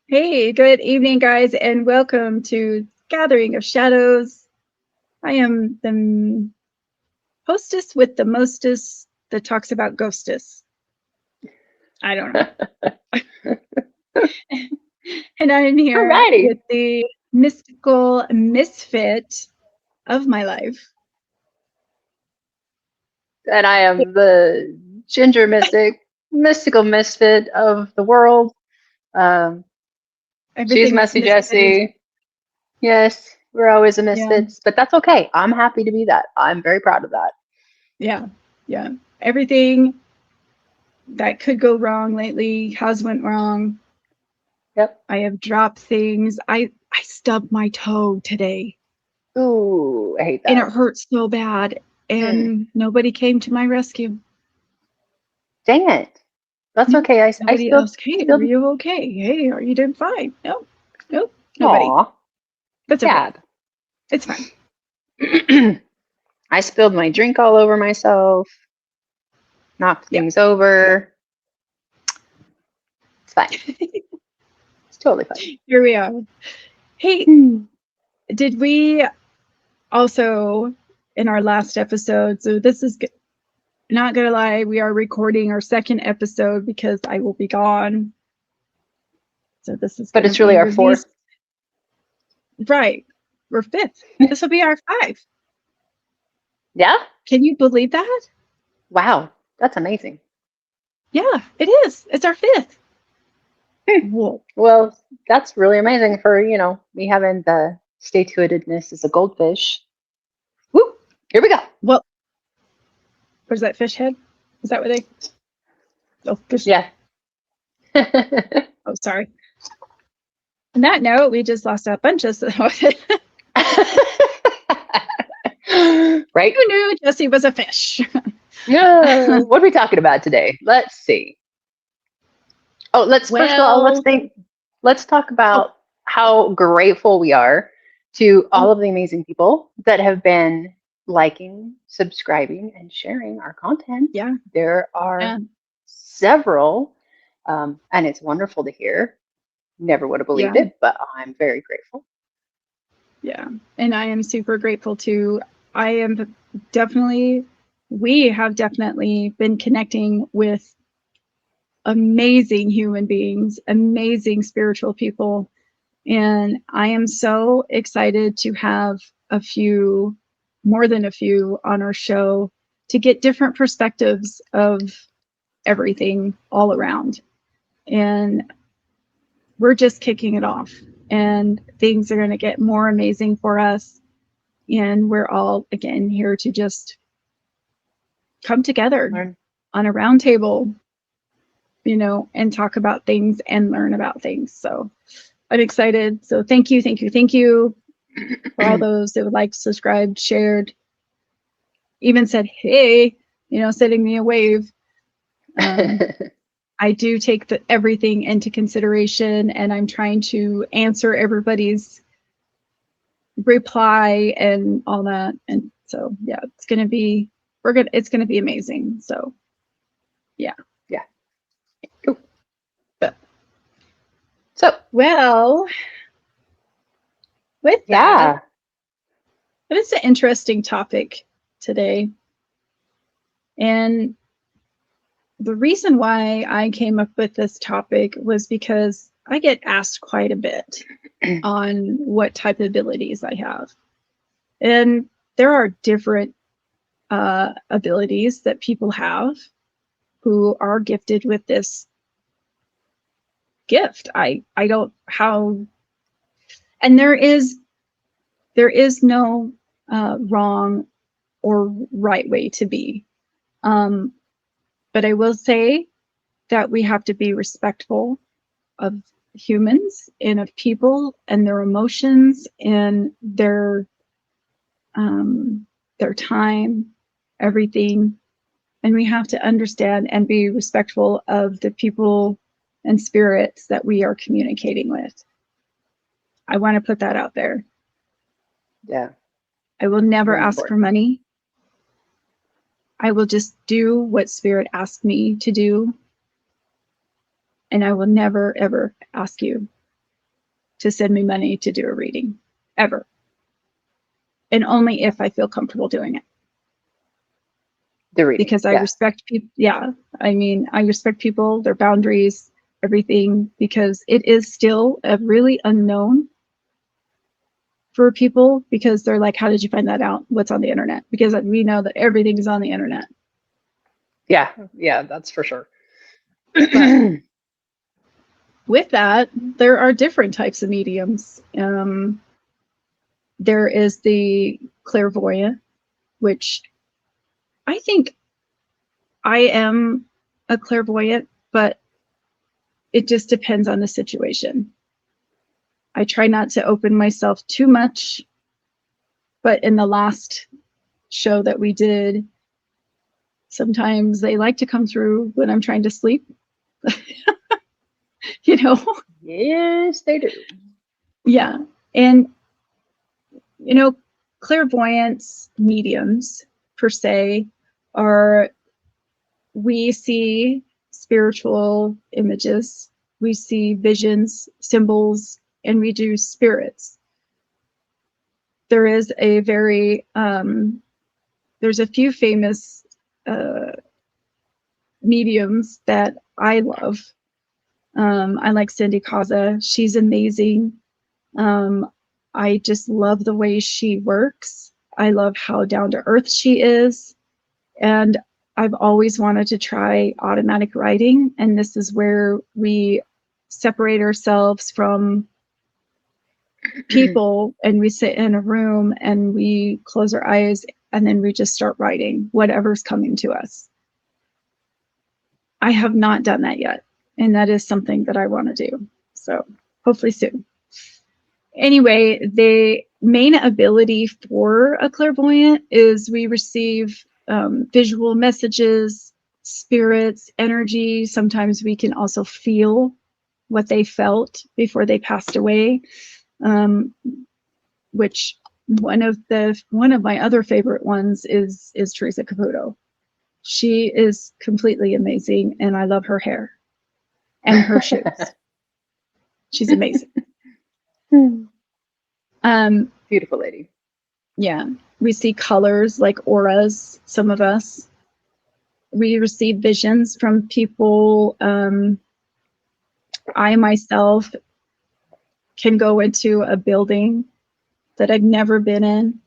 Hey, good evening, guys, and welcome to Gathering of Shadows. I am the hostess with the mostest that talks about ghostess. I don't know. And I'm here with Alrighty. the mystical misfit of my life. And I am the ginger mystical misfit of the world. Um, she's Everything that's messy misfit. Jessy. Yes, we're always a Yeah, misfits, but that's okay. I'm happy to be that. I'm very proud of that. yeah, yeah. Everything that could go wrong lately has went wrong. Yep. I have dropped things. I stubbed my toe today. Ooh, I hate And that. it hurt so bad, Mm. and nobody came to my rescue. Dang it. That's No, okay. I nobody spilled asked, hey, are spilled. you okay? Hey, are you doing fine? No, nope, nobody. Aw, That's okay. sad. It's fine. I spilled my drink all over myself. Knocked Yeah. things over. It's fine. It's totally fine. Here we are. Hey, Hmm. did we also in our last episode? So this is not gonna lie, we are recording our second episode because I will be gone. So this is But gonna it's really be our fourth. released right. We're fifth. This will be our 5. Yeah? Can you believe that? Wow, that's amazing. Yeah, it is. It's our 5th. Hmm. Whoa. Well, that's really amazing for, me having the stay to-itedness as a goldfish. Woo! Here we go. Well, where's that fish head? Is that what they? Oh, fish. Yeah. Oh, sorry. On that note, we just lost a bunch of. Who Right? knew Jesse was a fish? No. What are we talking about today? Let's see. Oh, let's first of all, Well, let's talk oh, about how grateful we are to all oh, of the amazing people that have been liking, subscribing, and sharing our content. yeah, There are yeah, several, and it's wonderful to hear. Never would have believed yeah, it, but I'm very grateful. yeah. And I am super grateful too. I am definitely, we have definitely been connecting with amazing human beings, amazing spiritual people. And I am so excited to have a few, more than a few, on our show to get different perspectives of everything all around. And we're just kicking it off, and things are going to get more amazing for us. And we're all, again, here to just come together Learn. on a round table, and talk about things and learn about things. So I'm excited. So thank you, thank you, thank you for all those that would like, subscribed, shared, even said, hey, sending me a wave. Um, I do take everything into consideration, and I'm trying to answer everybody's reply and all that. And so, yeah, it's going to be amazing. So, yeah. Yeah. Cool. But, So, well, with that, yeah. it's an interesting topic today. And the reason why I came up with this topic was because I get asked quite a bit on what type of abilities I have. And there are different abilities that people have who are gifted with this gift. I don't how, and there is no wrong or right way to be. Um, but I will say that we have to be respectful of humans and of people and their emotions and their time, everything. And we have to understand and be respectful of the people and spirits that we are communicating with. I want to put that out there. Yeah. I will never Very ask for important. money. I will just do what spirit asks me to do. And I will never, ever ask you. to send me money to do a reading, ever. And only if I feel comfortable doing it. The reading. Because I respect people. Yeah. I mean, I respect people, their boundaries, everything, because it is still a really unknown for people, because they're like, how did you find that out? What's on the internet? Because we know that everything is on the internet. Yeah, that's for sure. With that, there are different types of mediums. There is the clairvoyant, which I think I am a clairvoyant, but it just depends on the situation. I try not to open myself too much, but in the last show that we did, sometimes they like to come through when I'm trying to sleep. You know? Yes, they do. Yeah. And, you know, clairvoyance mediums, per se, are, we see spiritual images, we see visions, symbols, and we do spirits. There is a very, there's a few famous mediums that I love. I like Cindy Kaza. She's amazing. I just love the way she works. I love how down to earth she is. And I've always wanted to try automatic writing. And this is where we separate ourselves from people and we sit in a room and we close our eyes and then we just start writing whatever's coming to us. I have not done that yet. And that is something that I want to do. So hopefully soon. Anyway, the main ability for a clairvoyant is we receive visual messages, spirits, energy. Sometimes we can also feel what they felt before they passed away, which one of my other favorite ones is Teresa Caputo. She is completely amazing, and I love her hair and her shoes. She's amazing. Beautiful lady. Yeah, we see colors like auras, some of us. We receive visions from people. I myself can go into a building that I've never been in,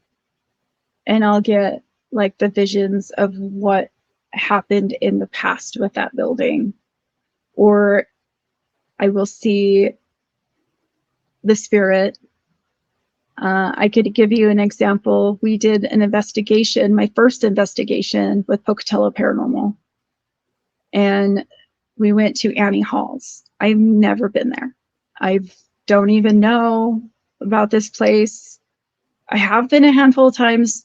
and I'll get like the visions of what happened in the past with that building. Or I will see the spirit. I could give you an example. We did an investigation, my first investigation with Pocatello Paranormal. And we went to Annie Hall's. I've never been there. I don't even know about this place. I have been a handful of times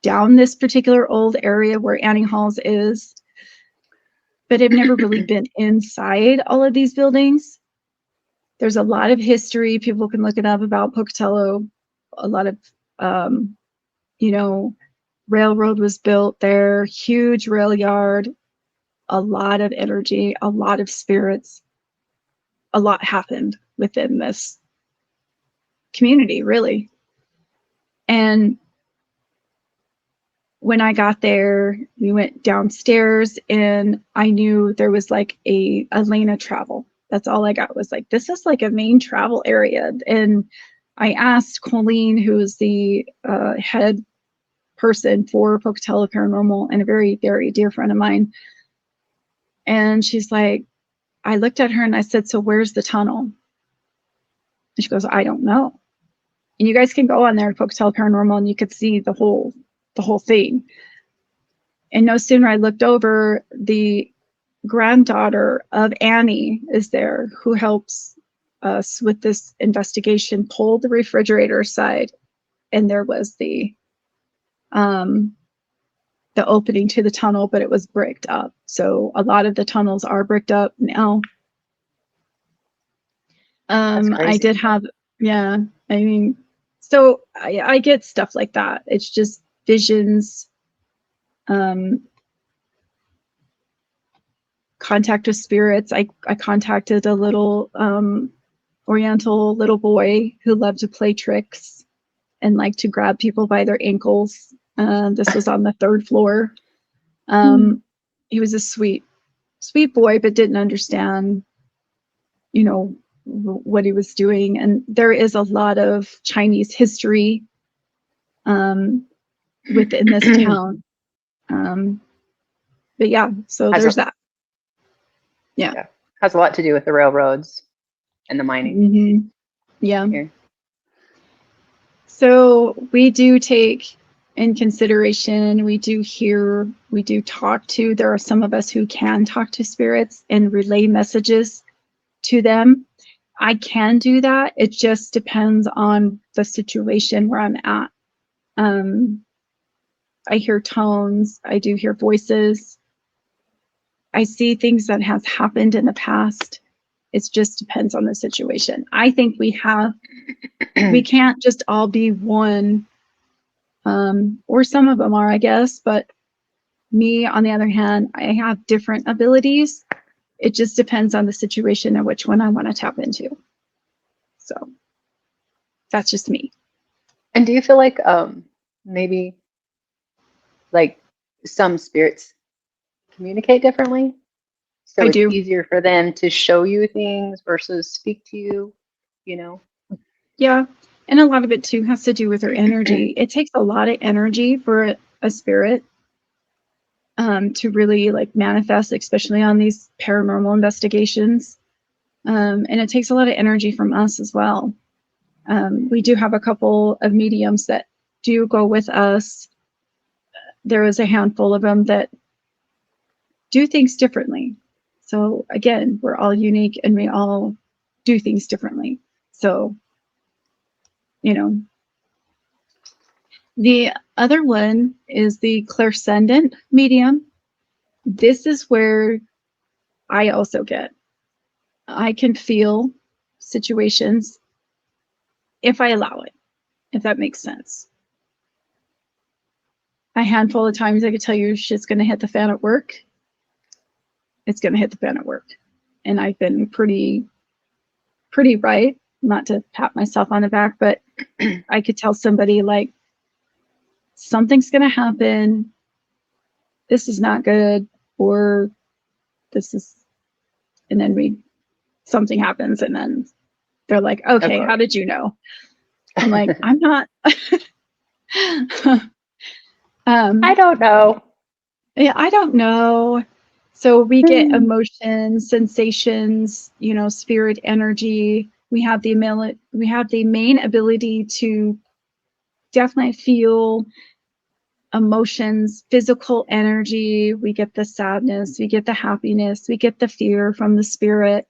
down this particular old area where Annie Hall's is, but I've never really been inside all of these buildings. There's a lot of history. People can look it up about Pocatello. A lot of, railroad was built there, huge rail yard, a lot of energy, a lot of spirits. A lot happened within this community, really. And when I got there, we went downstairs and I knew there was like a lane of travel. That's all I got, was like, this is like a main travel area. And I asked Colleen, who is the head person for Pocatello Paranormal and a very, very dear friend of mine. And she's like, I looked at her and I said, so where's the tunnel? And she goes, I don't know. And you guys can go on there at Pocatello Paranormal and you could see the whole thing. And no sooner I looked over, the granddaughter of Annie is there, who helps us with this investigation, pulled the refrigerator aside, and there was the opening to the tunnel, but it was bricked up. So a lot of the tunnels are bricked up now. I did have, yeah, I mean, so I get stuff like that. It's just visions, contact with spirits. I contacted a little Oriental little boy who loved to play tricks and liked to grab people by their ankles. This was on the 3rd floor. He was a sweet boy, but didn't understand, you know, what he was doing. And there is a lot of Chinese history within this town. But yeah, so there's that. Yeah. Has a lot to do with the railroads and the mining. Yeah. Here. So we do take in consideration, we do hear, we do talk to, there are some of us who can talk to spirits and relay messages to them. I can do that. It just depends on the situation where I'm at. I hear tones, I do hear voices. I see things that has happened in the past. It just depends on the situation. I think we can't just all be one, or some of them are, I guess, but me, on the other hand, I have different abilities. It just depends on the situation and which one I want to tap into. So that's just me. And do you feel like maybe like some spirits communicate differently? So it's easier for them to show you things versus speak to you, you know? Yeah. And a lot of it too has to do with their energy. It takes a lot of energy for a spirit to really like manifest, especially on these paranormal investigations. And it takes a lot of energy from us as well. We do have a couple of mediums that do go with us. There is a handful of them that do things differently. So again, we're all unique and we all do things differently. So, you know, the other one is the clairsendent medium. This is where I also get. I can feel situations if I allow it, if that makes sense. A handful of times I could tell you shit's going to hit the fan at work. It's going to hit the fan at work. And I've been pretty right, not to pat myself on the back, but I could tell somebody like, something's going to happen. This is not good. Or this is, and then something happens and then they're like, okay, how did you know? I'm like, I'm not. I don't know. Yeah, I don't know. So we get emotions, sensations, you know, spirit energy. We have the main ability to definitely feel emotions, physical energy. We get the sadness, we get the happiness, we get the fear from the spirit.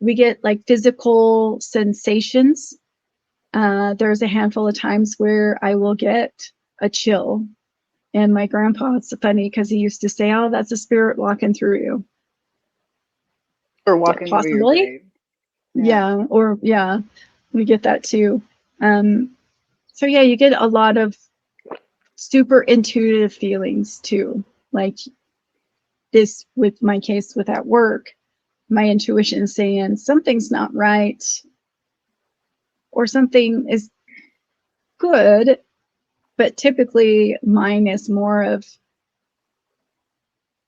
We get like physical sensations. There's a handful of times where I will get a chill. And my grandpa, it's funny because he used to say, oh, that's a spirit walking through you. Or walking through your grave. Yeah, or yeah, we get that too. So yeah, you get a lot of super intuitive feelings too. Like this with my case with at work, my intuition saying something's not right or something is good, but typically mine is more of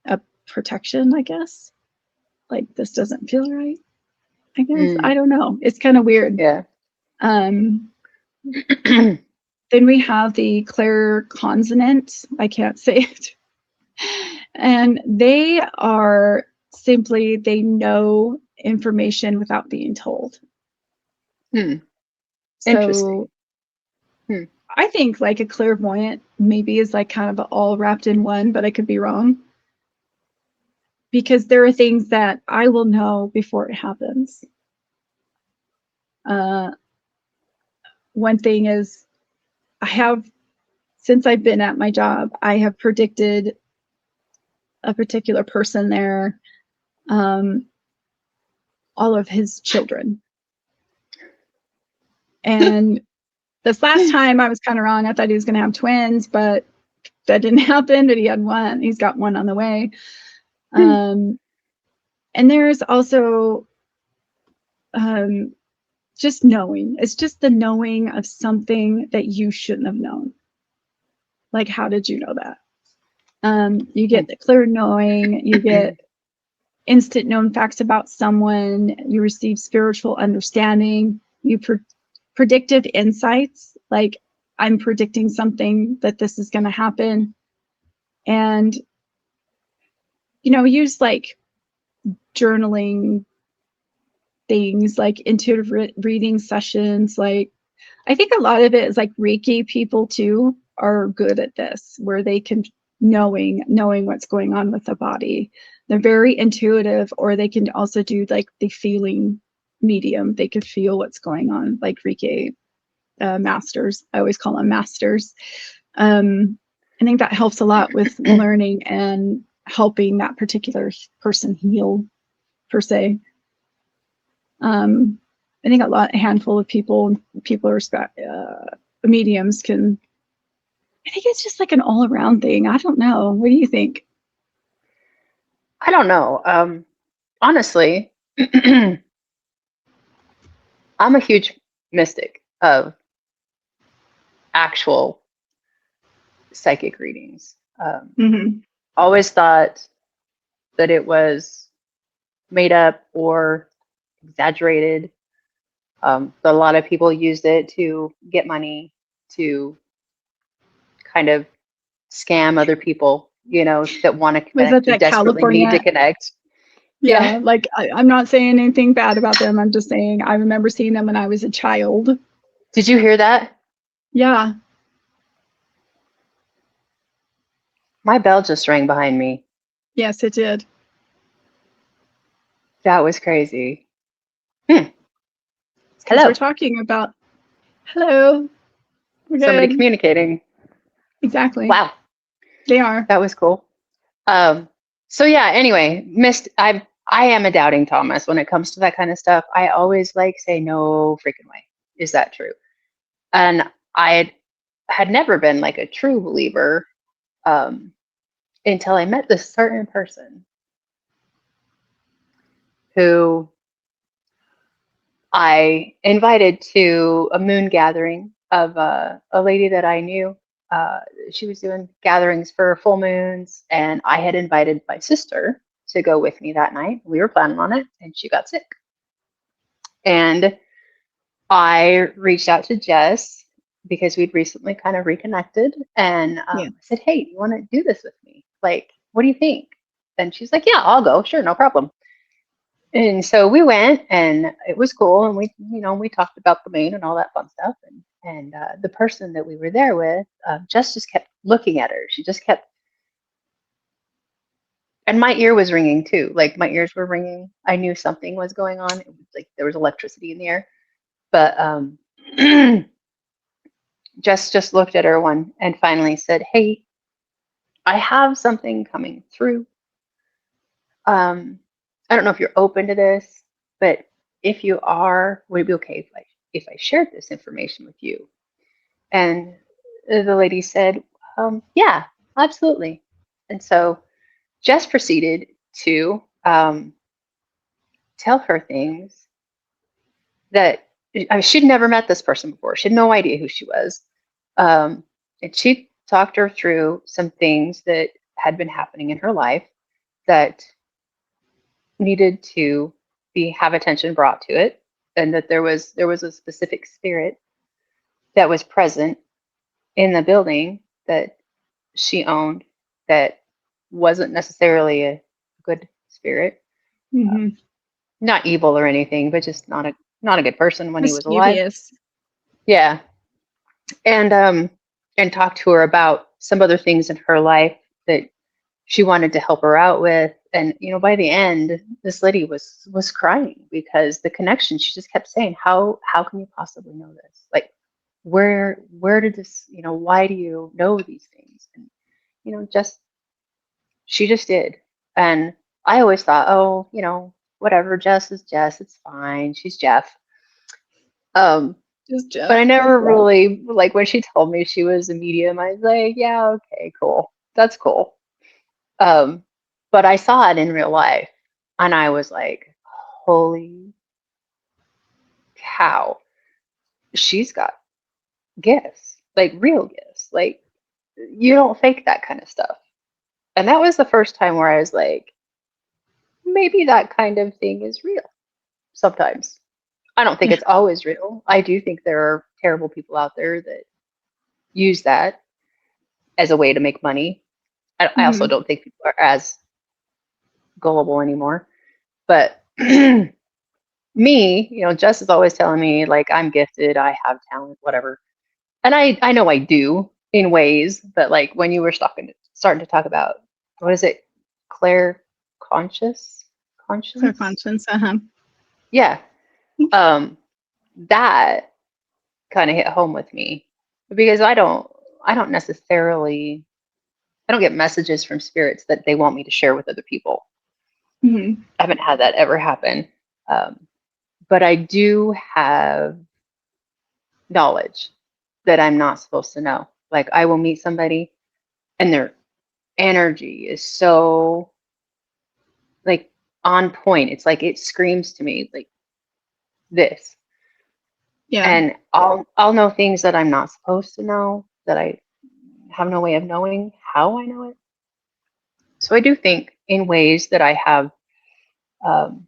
a protection, I guess. Like this doesn't feel right. I guess I don't know. It's kind of weird. Yeah. Then we have the clairconsonant. I can't say it. And they are simply, they know information without being told. Interesting. So I think like a clairvoyant maybe is like kind of all wrapped in one, but I could be wrong. Because there are things that I will know before it happens. One thing is since I've been at my job, I have predicted a particular person there, all of his children. And this last time I was kind of wrong. I thought he was going to have twins, but that didn't happen. But he had one. He's got one on the way. And there's also just knowing. It's just the knowing of something that you shouldn't have known. Like, how did you know that? You get the clear knowing, you get instant known facts about someone, you receive spiritual understanding, you predictive insights, like I'm predicting something that this is going to happen. And, use like journaling things, like intuitive reading sessions. Like, I think a lot of it is like Reiki people too are good at this, where they can knowing what's going on with the body. They're very intuitive, or they can also do like the feeling medium. They can feel what's going on, like Reiki masters. I always call them masters. I think that helps a lot with learning and helping that particular person heal, per se. I think a handful of people are mediums can. I think it's just like an all-around thing. I don't know. What do you think? I don't know. Honestly, I'm a huge mystic of actual psychic readings. Always thought that it was made up or exaggerated. A lot of people used it to get money, to kind of scam other people, that want to connect, who desperately need to connect. Yeah, like I'm not saying anything bad about them. I'm just saying I remember seeing them when I was a child. Did you hear that? Yeah. My bell just rang behind me. Yes, it did. That was crazy. Because we're talking about, hello. We're somebody good. Communicating. Exactly. Wow. They are. That was cool. So yeah, anyway, I am a doubting Thomas when it comes to that kind of stuff. I always say no freaking way. Is that true? And I had never been like a true believer until I met this certain person who I invited to a moon gathering of a lady that I knew. She was doing gatherings for full moons, and I had invited my sister to go with me that night. We were planning on it, and she got sick. And I reached out to Jess because we'd recently kind of reconnected, and I said, "Hey, do you want to do this with me? Like, what do you think?" And she's like, "Yeah, I'll go. Sure, no problem." And so we went, and it was cool. And we talked about the moon and all that fun stuff. And the person that we were there with, just kept looking at her. She just kept, and my ear was ringing too. Like my ears were ringing. I knew something was going on. It was like there was electricity in the air. But just looked at her and finally said, "Hey, I have something coming through. I don't know if you're open to this, but if you are, would it be okay if I shared this information with you?" And the lady said, "Yeah, absolutely." And so Jess proceeded to tell her things that she'd never met this person before. She had no idea who she was. And she talked her through some things that had been happening in her life that needed to have attention brought to it, and that there was a specific spirit that was present in the building that she owned that wasn't necessarily a good spirit, not evil or anything, but just not a good person when he was alive. Yeah. And talked to her about some other things in her life that she wanted to help her out with. And by the end, this lady was crying because the connection, she just kept saying, how can you possibly know this? Like, where did this, why do you know these things? And she just did. And I always thought, oh, whatever, Jess is Jess, it's fine, she's Jeff. But I never really, like, when she told me she was a medium, I was like, yeah, okay, cool, that's cool. But I saw it in real life, and I was like, holy cow, she's got gifts, like real gifts. Like, you don't fake that kind of stuff. And that was the first time where I was like, maybe that kind of thing is real sometimes. I don't think Yeah. it's always real. I do think there are terrible people out there that use that as a way to make money. I also Mm-hmm. don't think people are as gullible anymore. But me, Jess is always telling me, like, I'm gifted, I have talent, whatever. And I know I do in ways, but like when you were starting to talk about, what is it, Claire Clear conscience? conscience. Yeah. Um, that kind of hit home with me because I don't necessarily, I don't get messages from spirits that they want me to share with other people. Mm-hmm. I haven't had that ever happen. Um, but I do have knowledge that I'm not supposed to know. Like, I will meet somebody and their energy is so, like, on point. It's like it screams to me like this. Yeah. And I'll know things that I'm not supposed to know, that I have no way of knowing how I know it. So I do think in ways that I have um,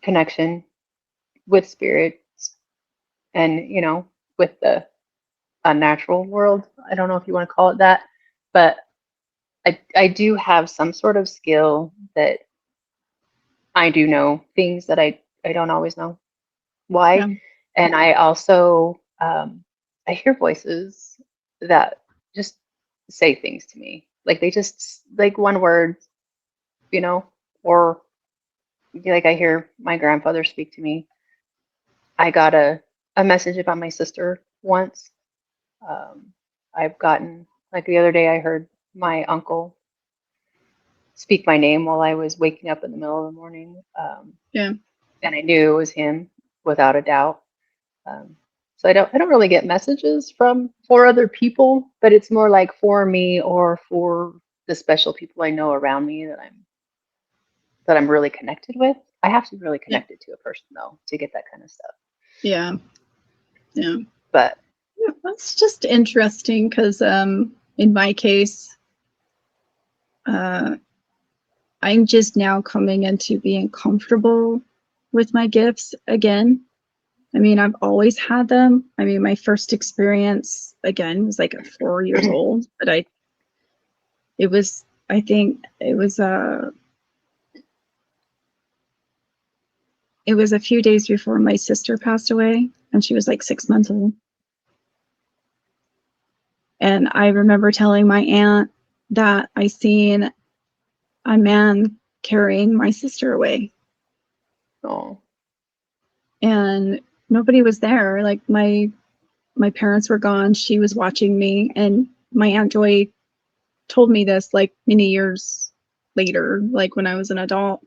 connection with spirits and, with the unnatural world. I don't know if you want to call it that, but I do have some sort of skill that I do know things that I don't always know Yeah. why. And I also, I hear voices that just say things to me. Like, they just, like, one word, you know, or like I hear my grandfather speak to me. I got a message about my sister once. Um, I've gotten, like, the other day, I heard my uncle speak my name while I was waking up in the middle of the morning. Yeah. And I knew it was him without a doubt. Um, so I don't really get messages from for other people, but it's more like for me or for the special people I know around me that I'm really connected with. I have to be really Yeah. connected to a person though to get that kind of stuff. Yeah. Yeah. But Yeah, that's just interesting because in my case, uh, I'm just now coming into being comfortable with my gifts again. I mean, I've always had them. I mean, my first experience again was like at 4 years old, but I think it was a few days before my sister passed away, and she was like 6 months old. And I remember telling my aunt that I seen a man carrying my sister away, oh, and nobody was there. Like my parents were gone. She was watching me, and my aunt Joy told me this like many years later, like when I was an adult.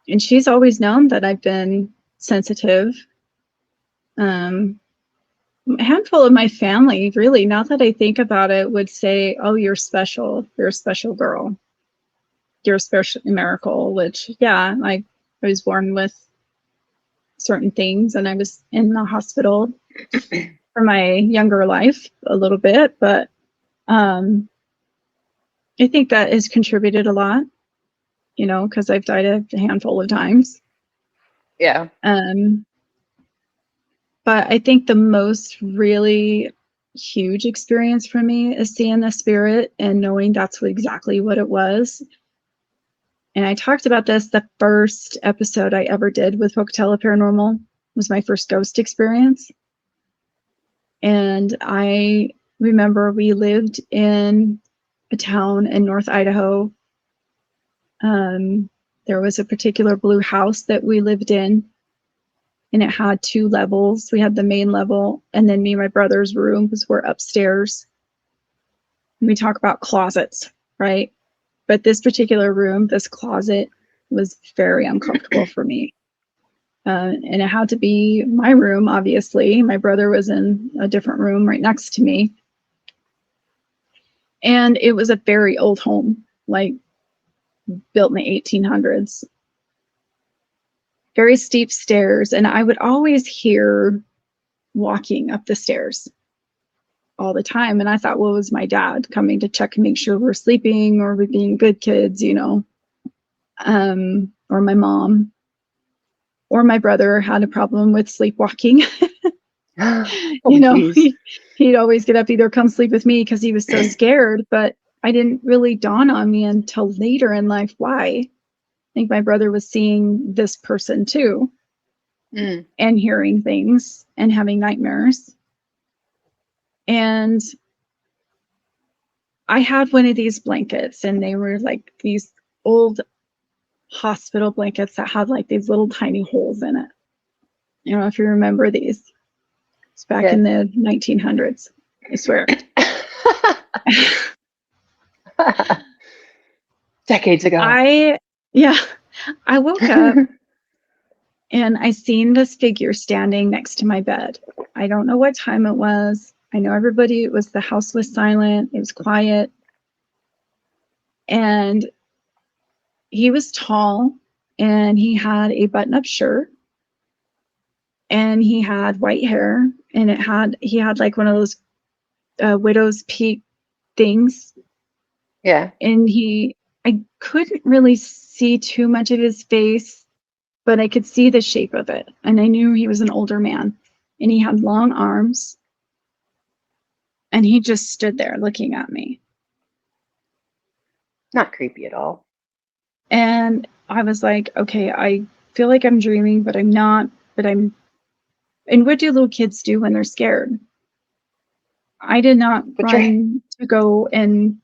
And she's always known that I've been sensitive. A handful of my family, really, now that I think about it, would say, "Oh, you're special. You're a special girl. You're a special miracle." Which, yeah, I was born with certain things, and I was in the hospital for my younger life a little bit, but um, I think that has contributed a lot, because I've died a handful of times. yeah. Um, but I think the most really huge experience for me is seeing the spirit and knowing that's exactly what it was. And I talked about this the first episode I ever did with Pocatello Paranormal was my first ghost experience. And I remember we lived in a town in North Idaho. There was a particular blue house that we lived in, and it had 2 levels. We had the main level, and then me and my brother's rooms were upstairs. And we talk about closets, right? But this particular room, this closet, was very uncomfortable for me. And it had to be my room, obviously. My brother was in a different room right next to me. And it was a very old home, like built in the 1800s. very steep stairs, and I would always hear walking up the stairs all the time. And I thought, well, it was my dad coming to check and make sure we're sleeping or we're being good kids, you know, or my mom or my brother had a problem with sleepwalking. You know, he'd always get up, either come sleep with me because he was so scared, but I didn't really dawn on me until later in life why. I think my brother was seeing this person too, and hearing things and having nightmares. And I had one of these blankets, and they were like these old hospital blankets that had like these little tiny holes in it. You know, if you remember these. It's back in the 1900s, I swear. Decades ago. I woke up and I seen this figure standing next to my bed. I don't know what time it was. I know the house was silent. It was quiet. And he was tall and he had a button-up shirt and he had white hair and he had like one of those widow's peak things. Yeah. And I couldn't really see too much of his face, but I could see the shape of it. And I knew he was an older man and he had long arms and he just stood there looking at me. Not creepy at all. And I was like, okay, I feel like I'm dreaming, but I'm not, and what do little kids do when they're scared? I did not run to go and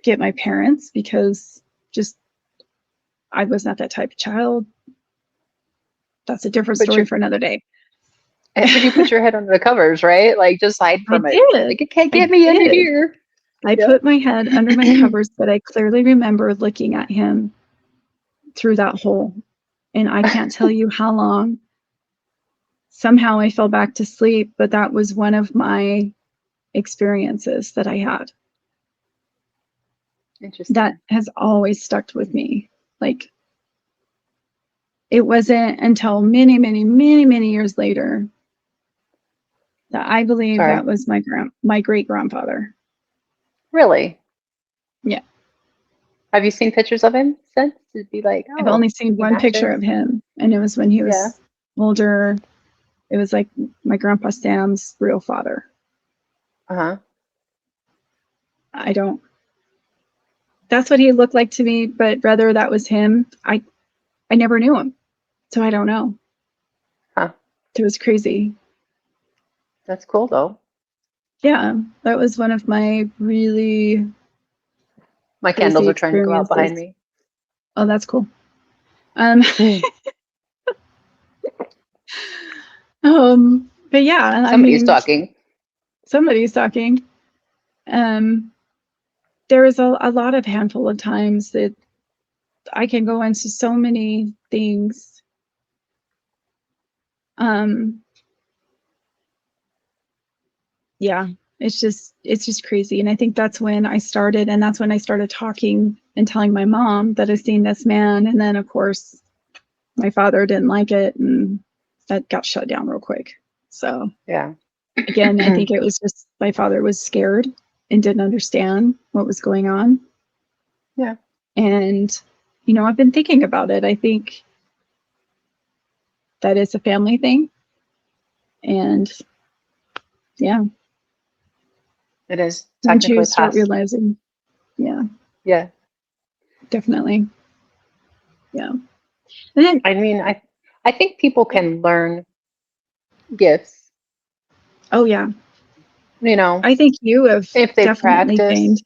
get my parents because I was not that type of child. That's a different story for another day. But you put your head under the covers, right? Like just hide from it. Like it can't get me under here. I put my head under my covers, but I clearly remember looking at him through that hole. And I can't tell you how long. Somehow I fell back to sleep, but that was one of my experiences that I had. Interesting. That has always stuck with me. Like, it wasn't until many, many, many, many years later that I believe that was my great grandfather. Really? Yeah. Have you seen pictures of him since? To be like, I've only seen one picture of him, and it was when he was older. It was like my grandpa Sam's real father. That's what he looked like to me, but whether that was him, I never knew him, so I don't know. It was crazy. That's cool though. Yeah, that was one of my really. My candles are trying to go out behind me. Oh, that's cool. But yeah, somebody's talking. There is a lot of handful of times that I can go into so many things. Yeah, it's just crazy. And I think that's when I started talking and telling my mom that I've seen this man. And then of course my father didn't like it and that got shut down real quick. So again, I think it was just my father was scared and didn't understand what was going on. Yeah. And, I've been thinking about it. I think that it's a family thing. And yeah. It is. Once you start realizing. Yeah. Yeah. Definitely. Yeah. And then, I mean, I think people can learn gifts. Oh yeah. I think you have if they definitely practice. gained.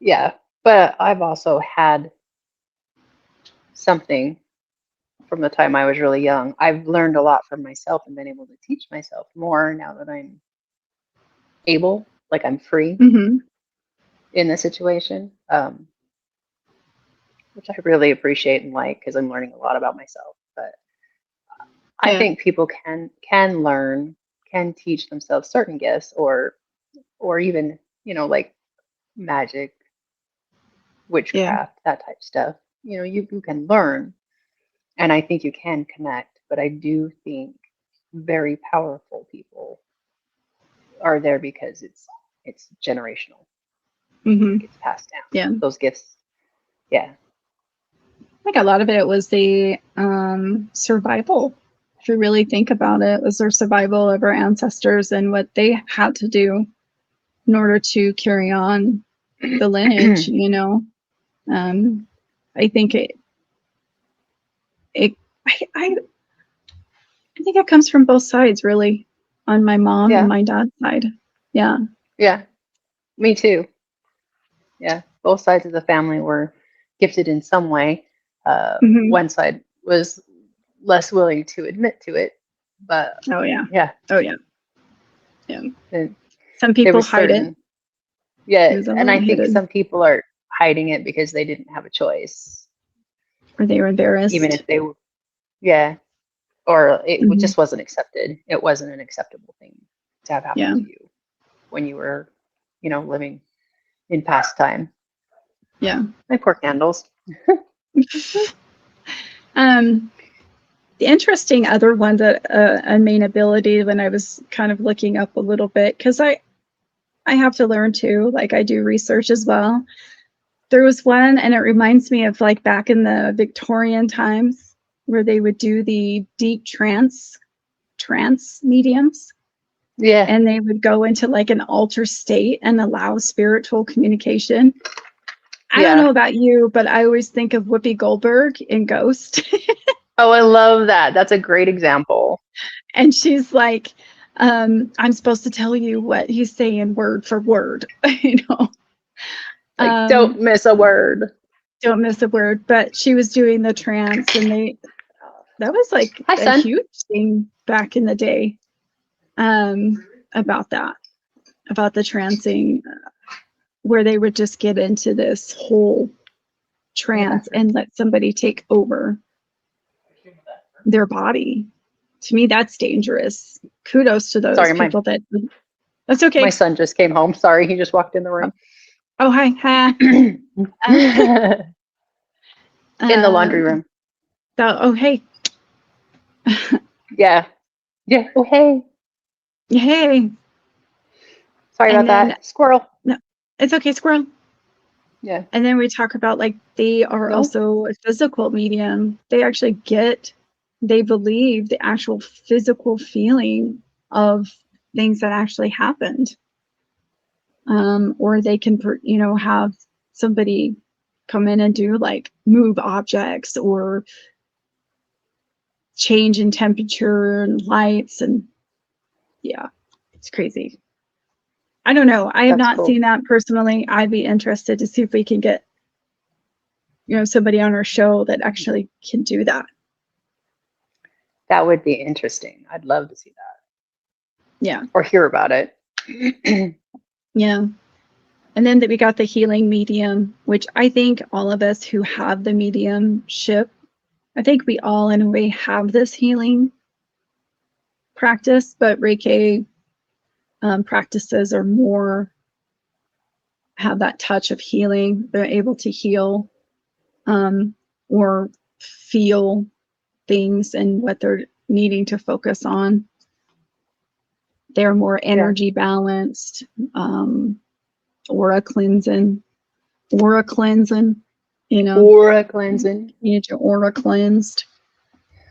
Yeah, but I've also had something from the time I was really young. I've learned a lot from myself and been able to teach myself more now that I'm able, like I'm free in the situation, which I really appreciate and like because I'm learning a lot about myself. But I think people can learn, can teach themselves certain gifts or even, like magic, witchcraft, that type of stuff. You can learn. And I think you can connect, but I do think very powerful people are there because it's generational. Mm-hmm. It gets passed down. Yeah. Those gifts. Yeah. I think a lot of it was the survival. If you really think about it, was their survival of our ancestors and what they had to do in order to carry on the lineage, you know. I think it I think it comes from both sides, really, on my mom and Yeah. my dad's side. Yeah. Yeah. Me too. Yeah. Both sides of the family were gifted in some way. Mm-hmm. One side was less willing to admit to it, but Oh yeah. yeah. Oh yeah. Yeah. There Some people was hide it. certain, yeah, It was a and I little think hidden, some people are hiding it because they didn't have a choice, or they were even embarrassed. if they were, yeah, or it Mm-hmm. just wasn't accepted. It wasn't an acceptable thing to have happen Yeah. to you when you were, living in past time. Yeah. My poor candles. um, the interesting other one that a main ability when I was kind of looking up a little bit, because I have to learn too, like I do research as well. There was one, and it reminds me of like back in the Victorian times where they would do the deep trance mediums, Yeah, and they would go into like an altered state and allow spiritual communication. I don't know yeah. about you, but I always think of Whoopi Goldberg in Ghost. Oh, I love that. That's a great example. And she's like, I'm supposed to tell you what he's saying word for word, you know. Like, don't miss a word. Don't miss a word. But she was doing the trance, and that was like Hi, a son. huge thing back in the day, about that, about the trancing, where they would just get into this whole trance and let somebody take over their body. To me, that's dangerous. Kudos to those Sorry, people that. That's my okay. son just came home. Sorry, he just walked in the room. Oh, hi. Hi. In the laundry room. Oh, hey. Yeah. Yeah. Oh, hey. Hey. Sorry And about then, that. Squirrel. no, it's okay, squirrel. Yeah. And then we talk about like they are No. also a physical medium. They believe the actual physical feeling of things that actually happened. Or they can, have somebody come in and do like move objects or change in temperature and lights. And yeah, it's crazy. I don't know. I have That's not cool. seen that personally. I'd be interested to see if we can get, somebody on our show that actually can do that. That would be interesting. I'd love to see that Yeah. or hear about it. Yeah. And then that we got the healing medium, which I think all of us who have the mediumship, I think we all in a way have this healing practice, but Reiki practices are more, have that touch of healing. They're able to heal, or feel things and what they're needing to focus on. They're more energy balanced, aura cleansing, aura cleansing, Aura cleansing. you need your aura cleansed.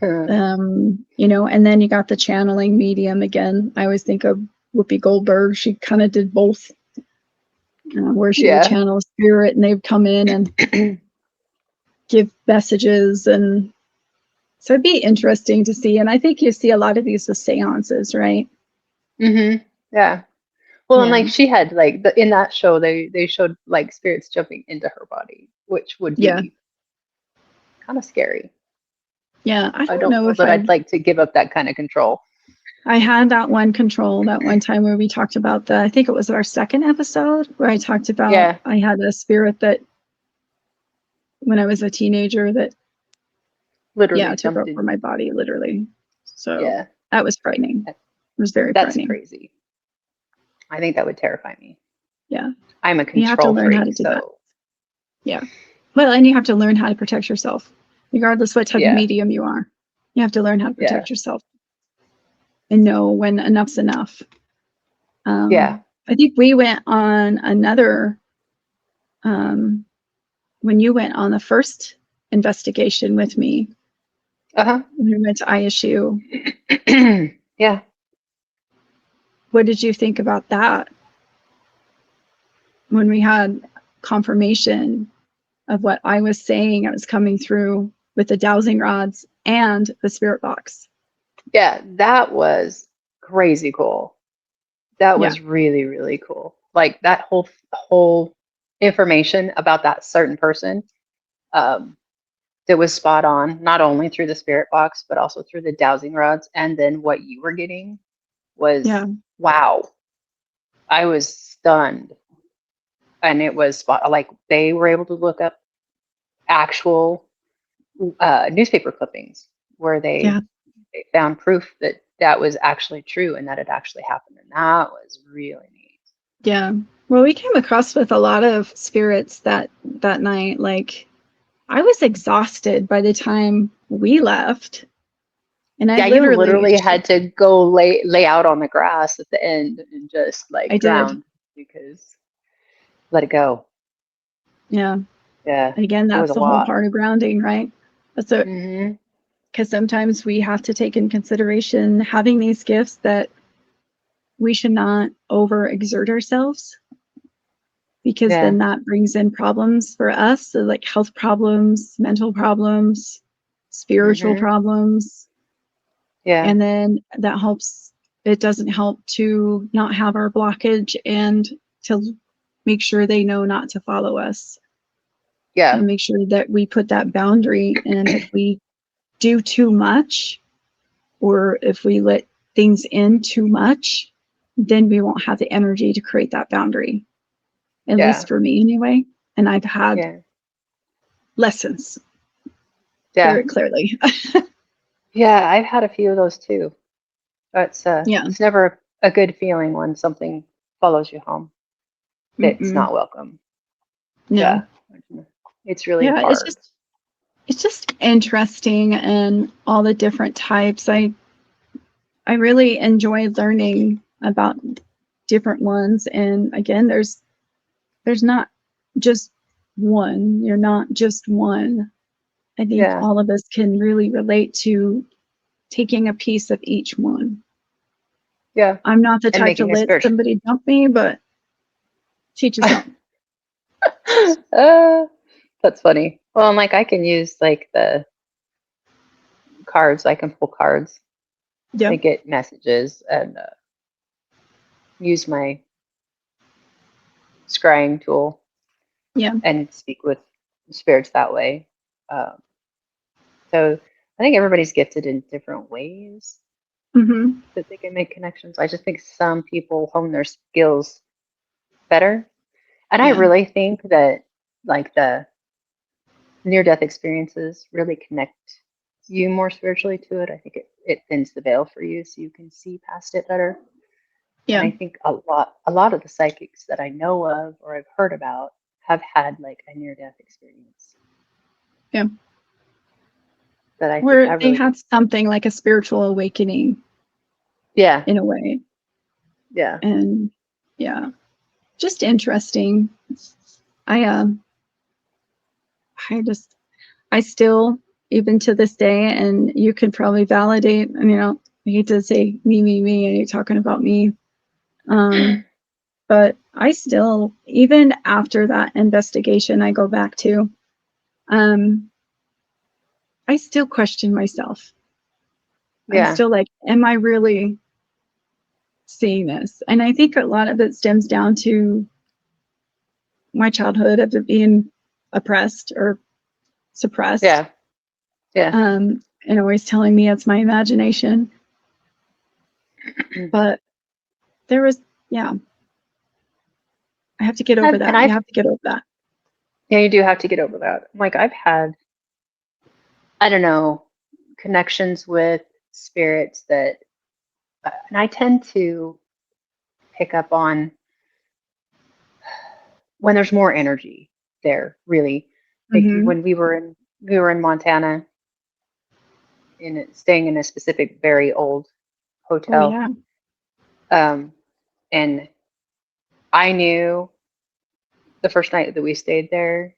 And then you got the channeling medium again. I always think of Whoopi Goldberg. She kind of did both, where she would channel spirit and they'd come in and give messages. And so it'd be interesting to see. And I think you see a lot of these with seances, right? Mm-hmm. Yeah. Well, and like she had like in that show, they showed like spirits jumping into her body, which would be kind of scary. Yeah, I I don't don't know know if that I'd like to give up that kind of control. I had that one time where we talked about I think it was our second episode where I talked about I had a spirit that when I was a teenager that literally took jumped over in. my body, literally. So Yeah, that was frightening. It was very that's frightening. crazy. I think that would terrify me. Yeah. I'm a You have to control learn freak, how to do that. so Yeah. Well, and you have to learn how to protect yourself. regardless what type of medium you are. You have to learn how to protect yourself and know when enough's enough. I think we went on another, when you went on the first investigation with me, when we went to ISU. Yeah. What did you think about that? When we had confirmation of what I was saying, I was coming through with the dowsing rods and the spirit box. Yeah, that was crazy cool. That was really, really cool. Like that whole information about that certain person, that was spot on, not only through the spirit box, but also through the dowsing rods. And then what you were getting was, wow. I was stunned. And it was like they were able to look up actual newspaper clippings where they found proof that that was actually true and that it actually happened. And that was really neat. Yeah. Well, we came across with a lot of spirits that night. Like, I was exhausted by the time we left. And I literally had to go lay out on the grass at the end and just like drown because let it go. Yeah. Yeah. Again, that's the whole part of grounding, right? That's it. Because sometimes we have to take in consideration having these gifts that we should not overexert ourselves, because then that brings in problems for us, so like health problems, mental problems, spiritual problems. And then that helps, it doesn't help to not have our blockage and to make sure they know not to follow us. And make sure that we put that boundary. And if we do too much, or if we let things in too much, then we won't have the energy to create that boundary. At least for me anyway. And I've had lessons very clearly. I've had a few of those too. It's never a good feeling when something follows you home. It's not welcome. No. It's really hard. It's just interesting, and all the different types. I really enjoy learning about different ones. And again, there's not just one. You're not just one. I think all of us can really relate to taking a piece of each one. Yeah. I'm not the type to let somebody dump me, but teach us all. That's funny. Well, and like I can use like the cards. I can pull cards. I get messages and use my scrying tool. And speak with spirits that way. So I think everybody's gifted in different ways that they can make connections. I just think some people hone their skills better. And I really think that like the near-death experiences really connect you more spiritually to it. I think it thins the veil for you so you can see past it better. And I think a lot of the psychics that I know of or I've heard about have had like a near-death experience. That I where think they had something like a spiritual awakening. In a way. And just interesting. I still, even to this day, and you could probably validate, I mean, I hate to say me, and you're talking about me. But I still, even after that investigation I go back to, I still question myself. I'm still like, am I really seeing this? And I think a lot of it stems down to my childhood of being oppressed or suppressed. And always telling me it's my imagination. But there was, I have to get over that. You have to get over that. Yeah, you do have to get over that. Like I've had, I don't know, connections with spirits that, and I tend to pick up on when there's more energy there, really. Like when we were in we were in Montana, staying in a specific very old Oh hotel. yeah. And I knew the first night that we stayed there,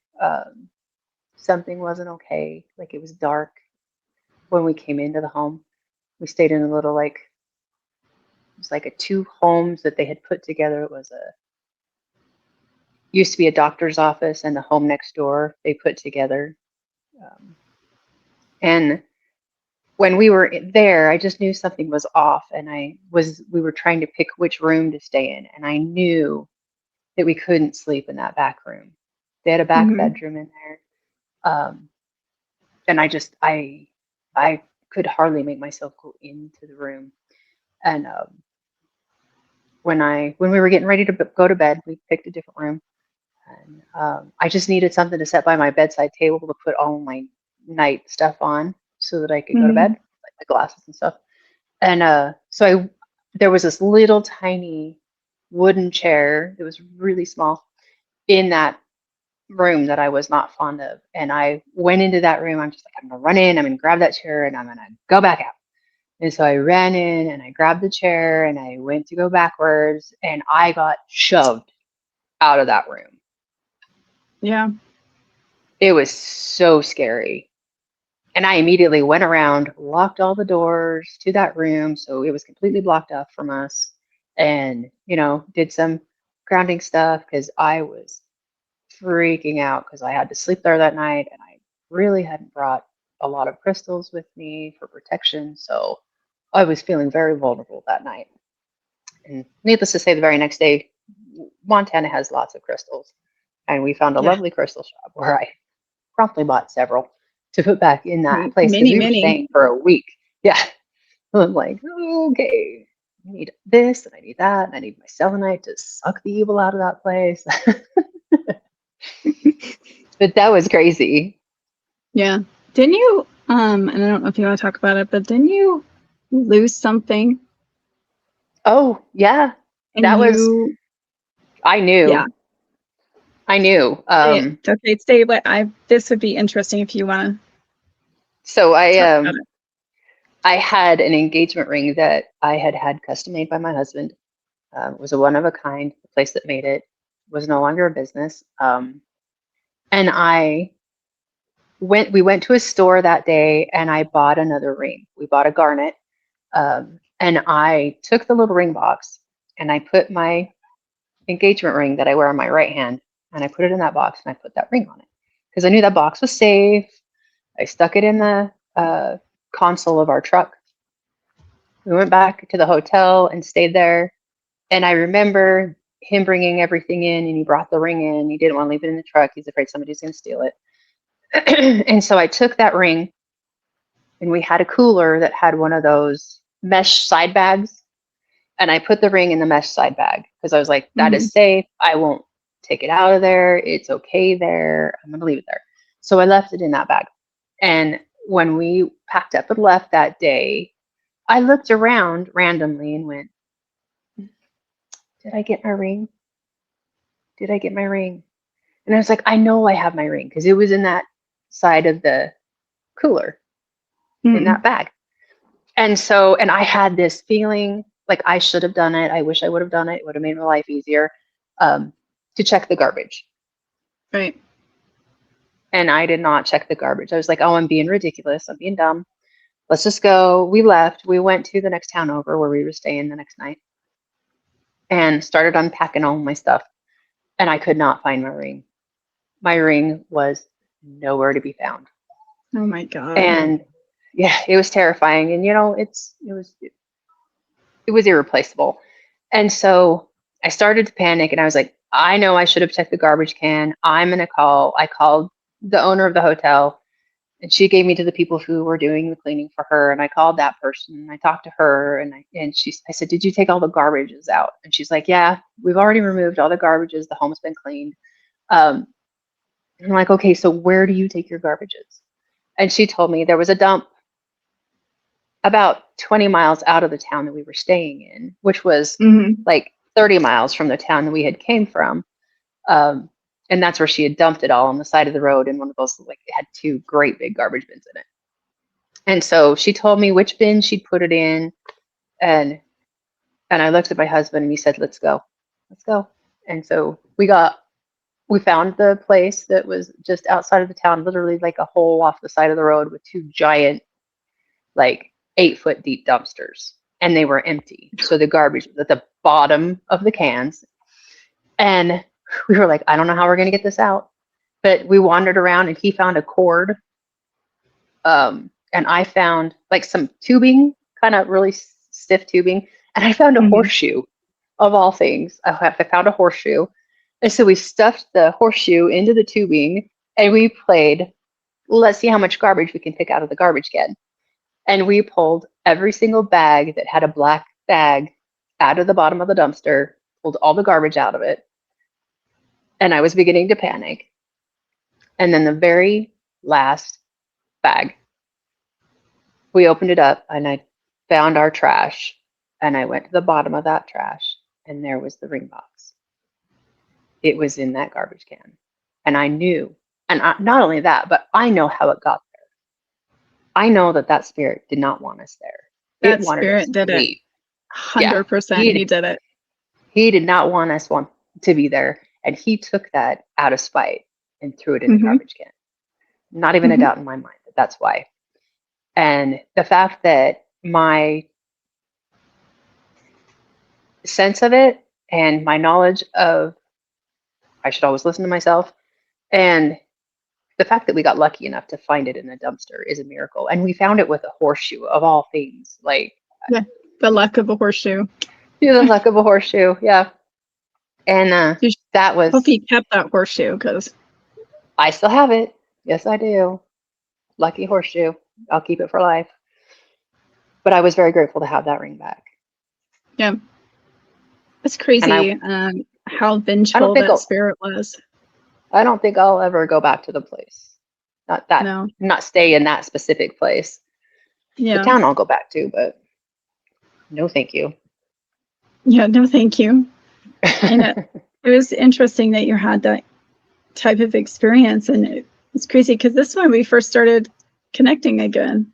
something wasn't okay. Like it was dark when we came into the home. We stayed in a little it was like a two homes that they had put together. It was used to be a doctor's office and the home next door they put together. And when we were there, I just knew something was off, and we were trying to pick which room to stay in, and I knew that we couldn't sleep in that back room. They had a back bedroom in there. And I could hardly make myself go into the room. And when we were getting ready to go to bed, we picked a different room. And I just needed something to set by my bedside table to put all my night stuff on so that I could go to bed, like my glasses and stuff. And so there was this little tiny wooden chair that was really small in that room that I was not fond of. And I went into that room. I'm just like, I'm going to run in, I'm going to grab that chair, and I'm going to go back out. And so I ran in and I grabbed the chair and I went to go backwards, and I got shoved out of that room. Yeah. It was so scary. And I immediately went around, locked all the doors to that room. So it was completely blocked off from us, and, did some grounding stuff because I was freaking out because I had to sleep there that night, and I really hadn't brought a lot of crystals with me for protection. So I was feeling very vulnerable that night. And needless to say, the very next day, Montana has lots of crystals. And we found a lovely crystal shop where I promptly bought several to put back in that place because we were staying for a week. Yeah. I'm like, okay, I need this and I need that, and I need my selenite to suck the evil out of that place. But that was crazy. Yeah. Didn't you, and I don't know if you want to talk about it, but didn't you lose something? Oh, yeah. And I knew. Yeah. I knew. Okay, stay, but this would be interesting if you want to. So I had an engagement ring that I had custom made by my husband. It was a one of a kind. The place that made it was no longer a business. And we went to a store that day and I bought another ring. We bought a garnet. And I took the little ring box and I put my engagement ring that I wear on my right hand, and I put it in that box and I put that ring on it because I knew that box was safe. I stuck it in the console of our truck. We went back to the hotel and stayed there. And I remember him bringing everything in, and he brought the ring in. He didn't want to leave it in the truck. He's afraid somebody's going to steal it. And so I took that ring, and we had a cooler that had one of those mesh side bags. And I put the ring in the mesh side bag because I was like, that is safe. I won't take it out of there. It's okay there. I'm going to leave it there. So I left it in that bag. And when we packed up and left that day, I looked around randomly and went, did I get my ring? Did I get my ring? And I was like, I know I have my ring because it was in that side of the cooler in that bag. And I had this feeling like I should have done it. I wish I would have done it. It would have made my life easier, to check the garbage. Right. And I did not check the garbage. I was like, oh, I'm being ridiculous. I'm being dumb. Let's just go. We left. We went to the next town over where we were staying the next night and started unpacking all my stuff. And I could not find my ring. My ring was nowhere to be found. Oh my God. And yeah, it was terrifying. And it was irreplaceable. And so I started to panic, and I was like, I know I should have checked the garbage can. I'm going to call. I called the owner of the hotel, and she gave me to the people who were doing the cleaning for her. And I called that person, and I talked to her, and I said, did you take all the garbages out? And she's like, yeah, we've already removed all the garbages. The home's been cleaned. And I'm like, okay, so where do you take your garbages? And she told me there was a dump about 20 miles out of the town that we were staying in, which was like 30 miles from the town that we had came from. And that's where she had dumped it all on the side of the road in one of those, like, it had two great big garbage bins in it. And so she told me which bin she'd put it in. And I looked at my husband and he said, let's go. Let's go. And so we found the place that was just outside of the town, literally like a hole off the side of the road with two giant, like 8-foot deep dumpsters. And they were empty. So the garbage was at the bottom of the cans. And we were like, I don't know how we're going to get this out. But we wandered around and he found a cord. And I found like some tubing, kind of really stiff tubing. And I found a horseshoe, of all things. I found a horseshoe. And so we stuffed the horseshoe into the tubing and we played, let's see how much garbage we can pick out of the garbage can. And we pulled every single bag that had a black bag out of the bottom of the dumpster, pulled all the garbage out of it. And I was beginning to panic. And then the very last bag, we opened it up and I found our trash. And I went to the bottom of that trash and there was the ring box. It was in that garbage can. And I knew, and not only that, but I know how it got there. I know that spirit did not want us there. That spirit did it. 100%. He did it. He did not want us to be there. And he took that out of spite and threw it in the garbage can. Not even a doubt in my mind that that's why. And the fact that my sense of it and my knowledge of, I should always listen to myself, and the fact that we got lucky enough to find it in a dumpster is a miracle. And we found it with a horseshoe, of all things. Like, yeah, the luck of a horseshoe. Yeah, the luck of a horseshoe. Yeah. And that was. Hope he kept that horseshoe, because I still have it. Yes, I do. Lucky horseshoe. I'll keep it for life. But I was very grateful to have that ring back. Yeah. It's crazy how vengeful that spirit was. I don't think I'll ever go back to the place. Not stay in that specific place. Yeah. The town I'll go back to, but no thank you. Yeah, no thank you. And it was interesting that you had that type of experience, and it's crazy because this one we first started connecting again.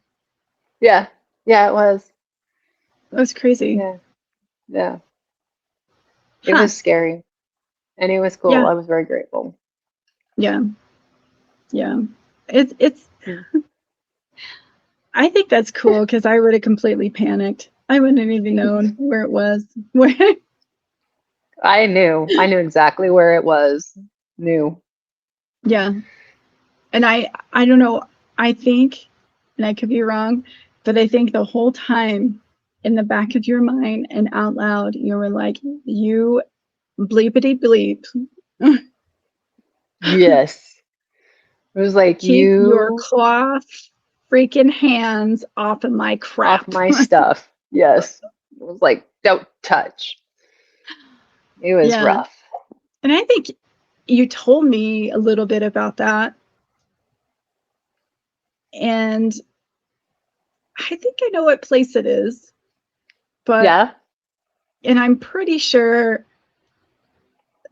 Yeah. Yeah, it was. It was crazy. Yeah. Yeah. It was scary. And it was cool. Yeah. I was very grateful. Yeah. Yeah. It's I think that's cool because I would have completely panicked. I wouldn't have even known where it was. I knew exactly where it was. Knew. Yeah. And I don't know, I think, and I could be wrong, but I think the whole time in the back of your mind and out loud, you were like, you bleepity bleep. Yes. It was like, keep your cloth freaking hands off of my crap. Off my stuff. Yes. It was like, don't touch. It was rough. And I think you told me a little bit about that. And I think I know what place it is. But yeah. And I'm pretty sure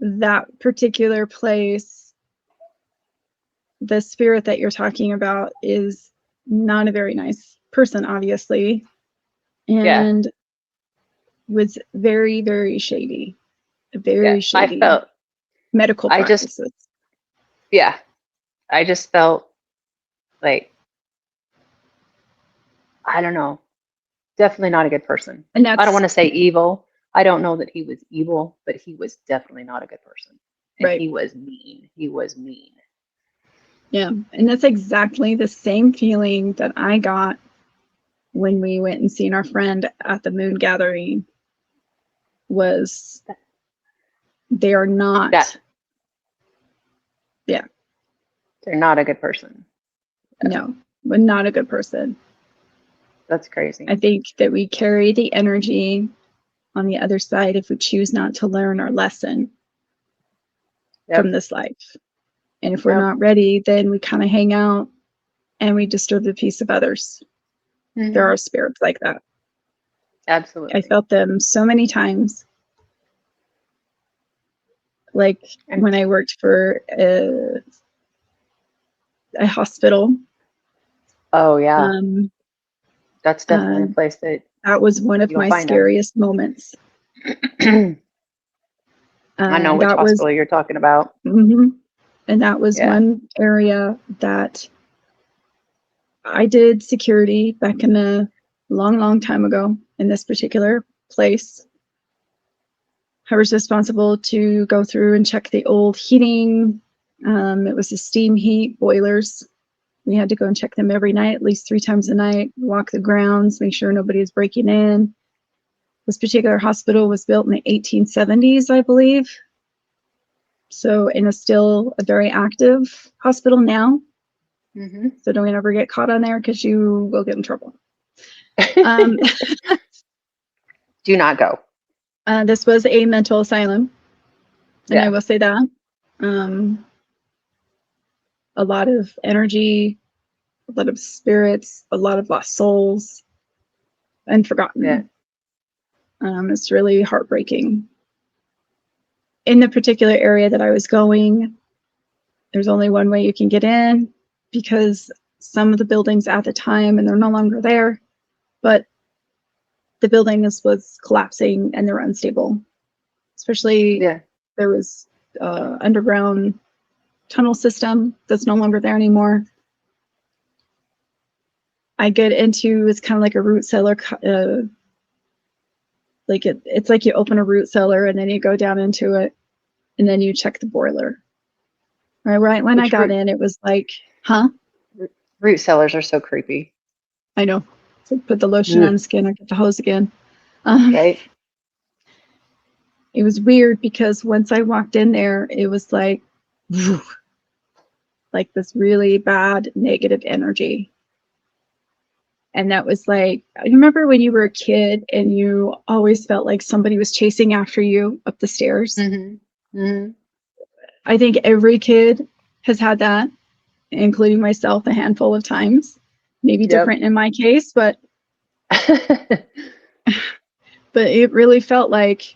that particular place, the spirit that you're talking about, is not a very nice person, obviously. And was very, very shady. Very shady. I felt medical practices. I just felt like, I don't know, definitely not a good person. And I don't want to say evil. I don't know that he was evil, but he was definitely not a good person. And he was mean. He was mean. Yeah. And that's exactly the same feeling that I got when we went and seen our friend at the moon gathering. Was they are not. Yeah. They're not a good person. No, but not a good person. That's crazy. I think that we carry the energy on the other side if we choose not to learn our lesson from this life. And if we're not ready, then we kind of hang out and we disturb the peace of others. Mm-hmm. There are spirits like that. Absolutely. I felt them so many times. like when I worked for a hospital. Oh yeah. That's definitely a place that was one of my scariest moments. I know which hospital you're talking about. And that was one area that I did security back in a long time ago in this particular place. I was responsible to go through and check the old heating. It was the steam heat boilers. We had to go and check them every night, at least 3 times a night, walk the grounds, make sure nobody was breaking in. This particular hospital was built in the 1870s, I believe. So, and it's still a very active hospital now. So don't ever get caught on there because you will get in trouble. Do not go. This was a mental asylum, and I will say that. A lot of energy, a lot of spirits, a lot of lost souls, and forgotten. It's really heartbreaking. In the particular area that I was going, there's only one way you can get in because some of the buildings at the time, and they're no longer there, but the building was collapsing and they were unstable. Especially there was underground tunnel system that's no longer there anymore. I get into, it's kind of like a root cellar, like it's like you open a root cellar and then you go down into it and then you check the boiler. Right when I got in, it was like, root cellars are so creepy. I know. So put the lotion on the skin or get the hose again. Right. It was weird because once I walked in there, it was like this really bad negative energy. And that was like, I remember when you were a kid and you always felt like somebody was chasing after you up the stairs. I think every kid has had that, including myself, a handful of times. Maybe different in my case, but but it really felt like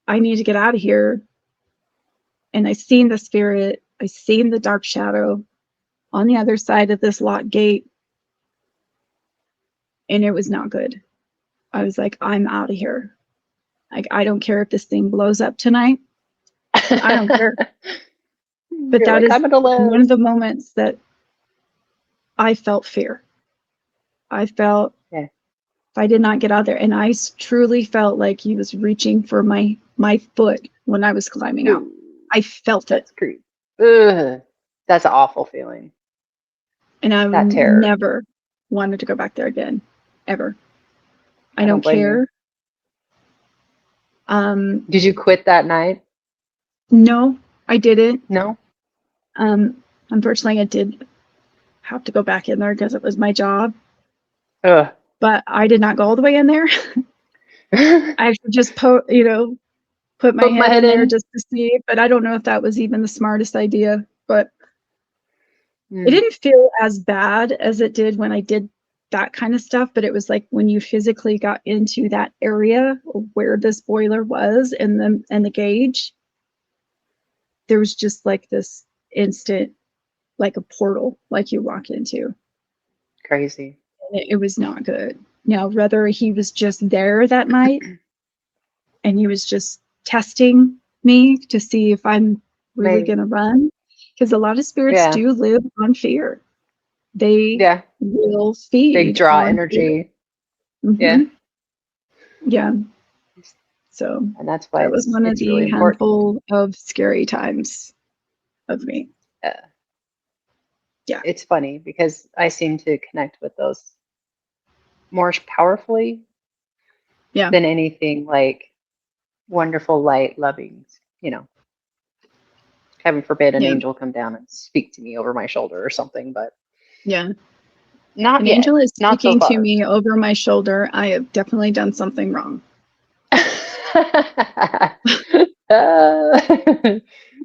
I need to get out of here. And I seen the spirit, I seen the dark shadow on the other side of this locked gate. And it was not good. I was like, I'm out of here. Like, I don't care if this thing blows up tonight. I don't care. But You're that like, is one of the moments that I felt fear. I felt if I did not get out there, and I truly felt like he was reaching for my foot when I was climbing out. I felt it. That's creepy. Ugh. That's an awful feeling. And I never wanted to go back there again, ever. I don't care. Did you quit that night? No, I didn't. No. Unfortunately, I did have to go back in there because it was my job. Ugh. But I did not go all the way in there. I just put my head in there just to see. But I don't know if that was even the smartest idea. But it didn't feel as bad as it did when I did that kind of stuff. But it was like when you physically got into that area where this boiler was and the gauge, there was just like this instant, like a portal, like you walk into. Crazy. And it was not good. Now, whether he was just there that night and he was just testing me to see if I'm really going to run, because a lot of spirits do live on fear. They will feed. They draw energy. Yeah. So and that's why that was one of the really handful of scary times of me. Yeah. It's funny because I seem to connect with those more powerfully than anything like wonderful, light, loving, heaven forbid an angel come down and speak to me over my shoulder or something, but not an yet. angel is not speaking so to me over my shoulder. I have definitely done something wrong.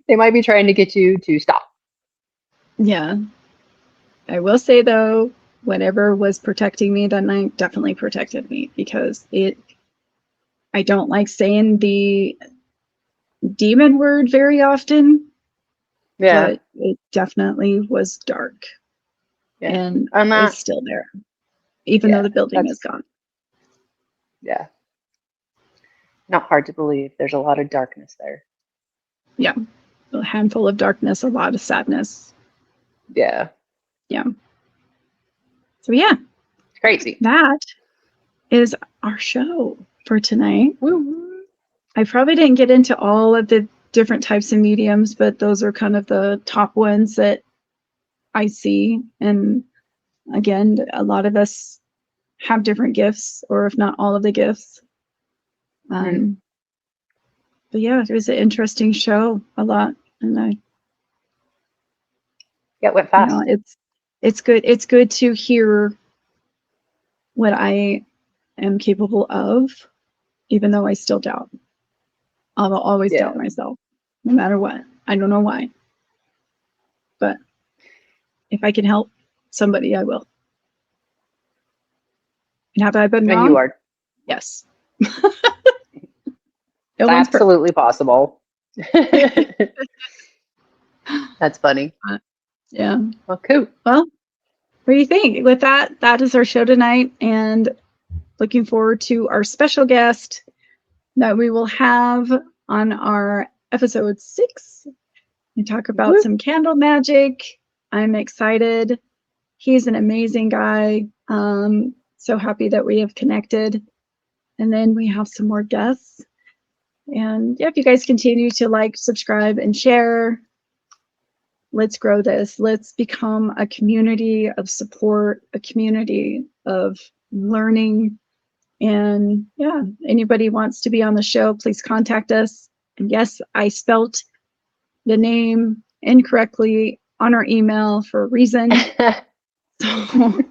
They might be trying to get you to stop. Yeah. I will say though, whatever was protecting me that night definitely protected me, because I don't like saying the demon word very often. Yeah. But it definitely was dark. Yeah. And it's still there, even though the building is gone. Yeah. Not hard to believe. There's a lot of darkness there. Yeah. A handful of darkness, a lot of sadness. Yeah. Yeah. So yeah. It's crazy. That is our show for tonight. Woo-woo. I probably didn't get into all of the different types of mediums, but those are kind of the top ones that I see. And again, a lot of us have different gifts, or if not all of the gifts. But yeah, it was an interesting show, a lot. And it went fast. It's good. It's good to hear what I am capable of, even though I still doubt. I'll always doubt myself, no matter what. I don't know why. But if I can help somebody, I will. And have I been wrong? And you are. Yes. Absolutely possible. That's funny. Yeah. Well, cool. Well, what do you think? With that is our show tonight. And looking forward to our special guest that we will have on our episode 6. We talk about some candle magic. I'm excited. He's an amazing guy. So happy that we have connected. And then we have some more guests. And yeah, if you guys continue to like, subscribe, and share, let's grow this. Let's become a community of support, a community of learning. And yeah, anybody wants to be on the show, please contact us. And yes, I spelt the name incorrectly on our email for a reason. So,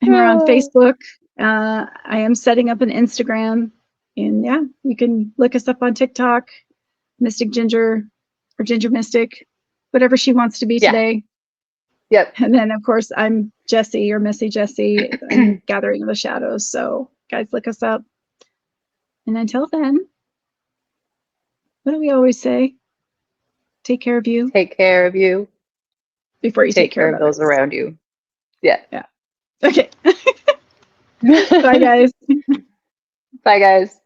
and we're on Facebook. I am setting up an Instagram. And yeah, you can look us up on TikTok, Mystic Ginger or Ginger Mystic, whatever she wants to be today. Yep. And then, of course, I'm Jessy or Missy Jessy and Gathering of the Shadows. So, guys, look us up. And until then, what do we always say? Take care of you. Take care of you. Before you take care of those around you. Yeah. Yeah. Okay. Bye, guys. Bye, guys.